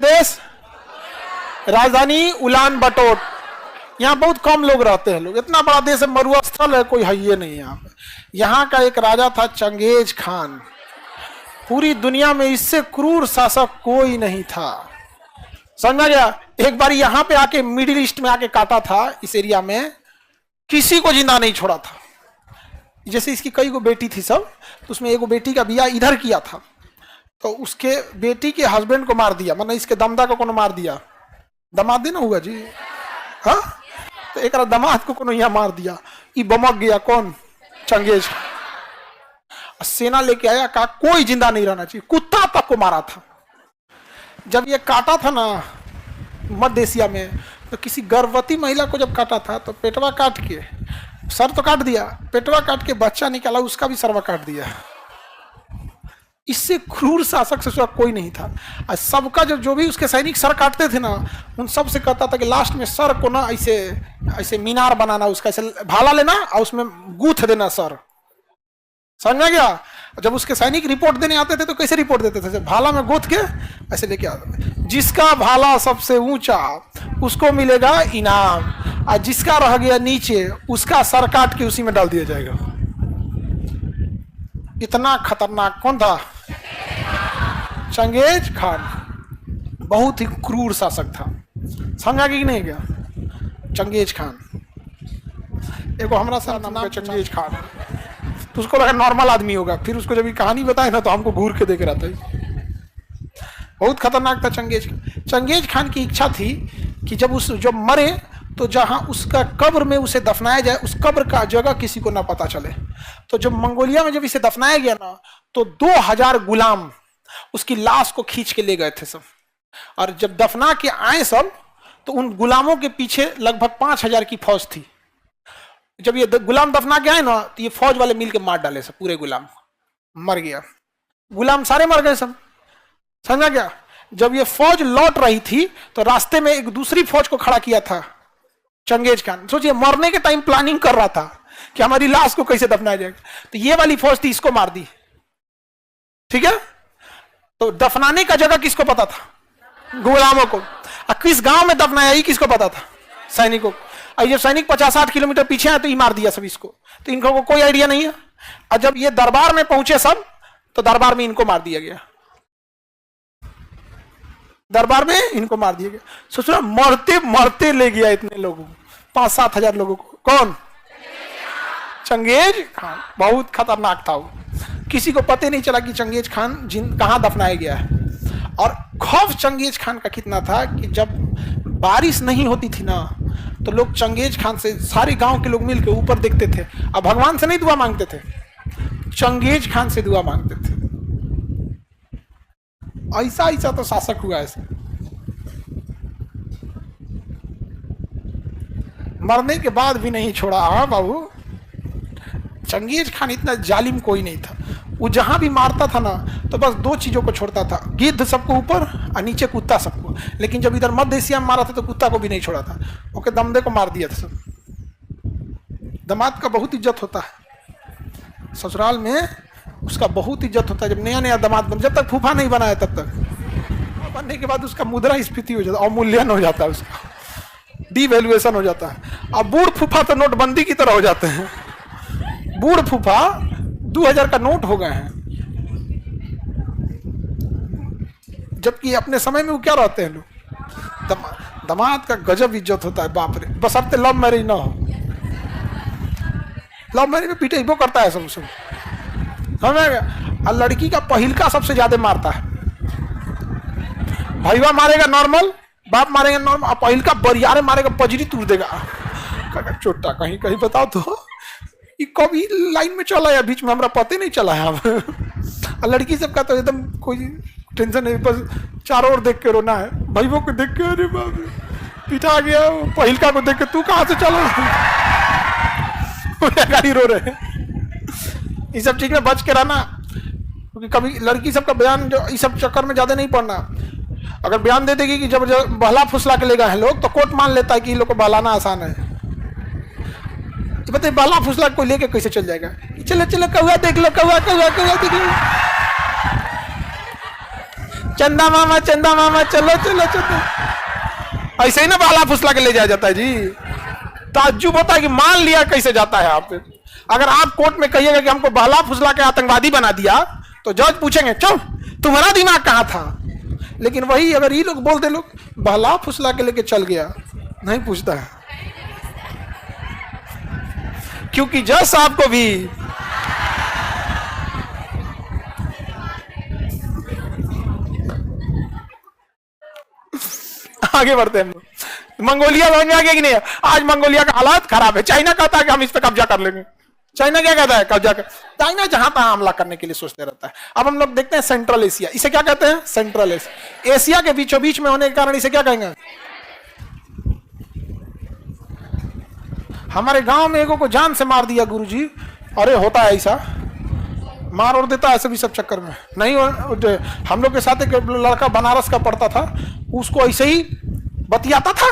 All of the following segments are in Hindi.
देश राजधानी उलान बटोर। यहाँ बहुत कम लोग रहते हैं। लोग इतना बड़ा देश है, मरुस्थल है, कोई है ये नहीं यहाँ पे। यहाँ का एक राजा था चंगेज खान। पूरी दुनिया में इससे क्रूर शासक कोई नहीं था। समझ गया। एक बार यहाँ पे आके मिडिल ईस्ट में आके काटा था, इस एरिया में किसी को जिंदा नहीं छोड़ा था। जैसे इसकी कई गो बेटी थी सब, तो उसमें एक बेटी का बियाह इधर किया था, तो उसके बेटी के हस्बैंड को मार दिया, मतलब इसके दमदा को कोनो मार दिया। दमाद ना हुआ जी, हाँ, तो एक दमाद को कोनो यहाँ मार दिया। ये बमक गया कौन? चंगेज। सेना लेके आया, कहा कोई जिंदा नहीं रहना चाहिए, कुत्ता तक को मारा था। जब ये काटा था ना मध्य एशिया में, तो किसी गर्भवती महिला को जब काटा था तो पेटवा काट के, सर तो काट दिया, पेटवा काट के बच्चा निकाला, उसका भी सरवा काट दिया। इससे क्रूर शासक से कोई नहीं था। और सबका जो भी उसके सैनिक सर काटते थे ना, उन सब से कहता था कि लास्ट में सर को ना ऐसे ऐसे मीनार बनाना, उसका ऐसे भाला लेना और उसमें गूंथ देना सर। समझ गया। जब उसके सैनिक रिपोर्ट देने आते थे तो कैसे रिपोर्ट देते थे? भाला में गूंथ के ऐसे लेके आते थे। जिसका भाला सबसे ऊंचा उसको मिलेगा इनाम, और जिसका रह गया नीचे उसका सर काट के उसी में डाल दिया जाएगा। इतना खतरनाक कौन था? Genghis Khan. बहुत ही क्रूर शासक था। समझा कि नहीं गया? Genghis Khan. एक हमारा साथ नाम है चंगेज खान, तो उसको लगा नॉर्मल आदमी होगा, फिर उसको जब ये कहानी बताए ना तो हमको घूर के देख रहा था। बहुत खतरनाक था चंगेज खान। चंगेज खान की इच्छा थी कि जब मरे तो जहां उसका कब्र में उसे दफनाया जाए, उस कब्र का जगह किसी को ना पता चले। तो जब मंगोलिया में जब इसे दफनाया गया ना, तो 2000 गुलाम उसकी लाश को खींच के ले गए थे सब। और जब दफना के आए सब, तो उन गुलामों के पीछे लगभग 5000 की फौज थी। जब ये गुलाम दफना के आए ना, तो ये फौज वाले मिल के मार डाले सब, पूरे गुलाम मर गया। गुलाम सारे मर गए सब। समझा क्या? जब ये फौज लौट रही थी तो रास्ते में एक दूसरी फौज को खड़ा किया था चंगेज खान। सोचिए, मरने के टाइम प्लानिंग कर रहा था कि हमारी लाश को कैसे दफनाया जाएगा। तो ये वाली फौज थी, इसको मार दी। ठीक है। तो दफनाने का जगह किसको पता था? गुलामों को। और किस गांव में दफनाया ये किसको पता था? सैनिकों को। और ये सैनिक 50-60 किलोमीटर पीछे आए तो ये मार दिया सब इसको, तो इनको कोई आइडिया नहीं है। और जब ये दरबार में पहुंचे सब, तो दरबार में इनको मार दिया गया। दरबार में इनको मार दिया गया। सोच रहा, मरते मरते ले गया इतने लोगों को, 5-7 हजार लोगों को। कौन? Genghis Khan. बहुत खतरनाक था वो। किसी को पता नहीं चला कि चंगेज खान कहां दफनाया गया है। और खौफ चंगेज खान का कितना था कि जब बारिश नहीं होती थी ना, तो लोग चंगेज खान से, सारे गांव के लोग मिलकर ऊपर देखते थे। अब भगवान से नहीं दुआ मांगते थे, चंगेज खान से दुआ मांगते थे। ऐसा तो शासक हुआ ऐसे। मरने के बाद भी नहीं छोड़ा। हाँ बाबू, चंगेज खान इतना जालिम कोई नहीं था। वो जहां भी मारता था ना, तो बस 2 चीजों को छोड़ता था, गिद्ध सबको ऊपर और नीचे कुत्ता सबको। लेकिन जब इधर मध्य एशिया में मारा था तो कुत्ता को भी नहीं छोड़ा था, ओके दमदे को मार दिया था सब। दामाद का बहुत इज्जत होता है ससुराल में, उसका बहुत इज्जत होता है। जब नया नया दामाद बन, जब तक फूफा नहीं बनाया तब तक, बनने के बाद उसका मुद्रा स्फीति हो जाता है, अवमूल्यन हो जाता है, उसका डिवैल्यूएशन हो जाता है। अब बूढ़ फूफा तो नोटबंदी की तरह हो जाते हैं। बूढ़ फूफा 2000 का नोट हो गए हैं, जबकि अपने समय में वो क्या रहते हैं लोग। दामाद का गजब इज्जत होता है, बाप रे। बस अब लव मैरिज ना हो, लव मैरिज में पीटे वो करता है सब। और लड़की का पहिलका सबसे ज्यादा मारता है। भैया मारेगा नॉर्मल, बाप मारेगा नॉर्मल, और पहिलका बरियारे मारेगा, पजरी तोड़ देगा। चोटा कहीं कहीं बताओ तो ये कभी लाइन में चला या बीच में, हमरा पता ही नहीं चला है। अब लड़की सबका तो एकदम कोई टेंशन नहीं, बस चारों ओर देख के रोना है। भाइयों को देख के अरे बाप पिटा गया, पहिलका को देख के तू कहाँ से चला, गाड़ी रो रहे। ये सब चीज में बच के रहना, क्योंकि कभी लड़की सबका बयान जो इस सब चक्कर में ज्यादा नहीं पड़ना। अगर बयान दे देगी कि जब बहला फुसला के ले गए हैं लोग, तो कोर्ट मान लेता है कि लोग को बहलाना आसान है। तो बताइए, बहला फुसला कोई लेके कैसे चल जाएगा? चलो चलो कौआ देख लो, कौआ कौआ कौआ देख लो। चंदा मामा चलो चलो चलो, ऐसे ही ना बहला फुसला के ले जाया जाता है जी। ताज्जुब होता है कि मान लिया कैसे जाता है। आप अगर आप कोर्ट में कहिएगा कि हमको बहला फुसला के आतंकवादी बना दिया तो जज पूछेंगे चल तुम्हारा दिमाग कहां था। लेकिन वही अगर ये लोग बोलते लोग बहला फुसला के लेके चल गया, नहीं पूछता है, क्योंकि जज साहब को भी आगे बढ़ते हैं। मंगोलिया बन गया कि नहीं? आज मंगोलिया का हालात खराब है। चाइना कहता है कि हम इस पे कब्जा कर लेंगे। चाइना क्या कहता है? कब्जा कर। चाइना जहां तहां हमला करने के लिए सोचते रहता है। अब हम लोग देखते हैं सेंट्रल एशिया, इसे क्या कहते हैं? Central Asia. एशिया के बीचों बीच में होने के कारण इसे क्या कहेंगे? हमारे गांव में एगो को जान से मार दिया गुरुजी। अरे होता है ऐसा, मार और देता है ऐसे भी सब चक्कर में। नहीं हम लोग के साथ एक लड़का बनारस का पढ़ता था, उसको ऐसे ही बतियाता था,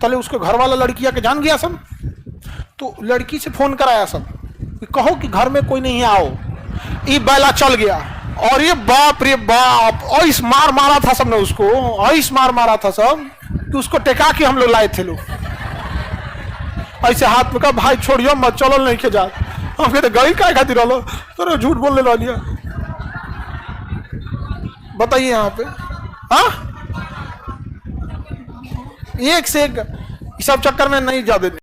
तले उसके घर वाला लड़किया के जान गया सब, तो लड़की से फोन कराया सब कि कहो कि घर में कोई नहीं है आओ। ये बैला चल गया और ये बाप रे बाप ऐस मार मारा था सबने उसको, ऐस मार मारा था सब कि उसको टेका के हम लोग लाए थे लोग। ऐसे हाथ में कहा भाई छोड़ियो मत, चलो नहीं के जा। हम कहते गई काय खातिर रहो, तो झूठ बोलने ला लिया। बताइए यहाँ पे हाँ एक से एक सब चक्कर में नहीं जा देते।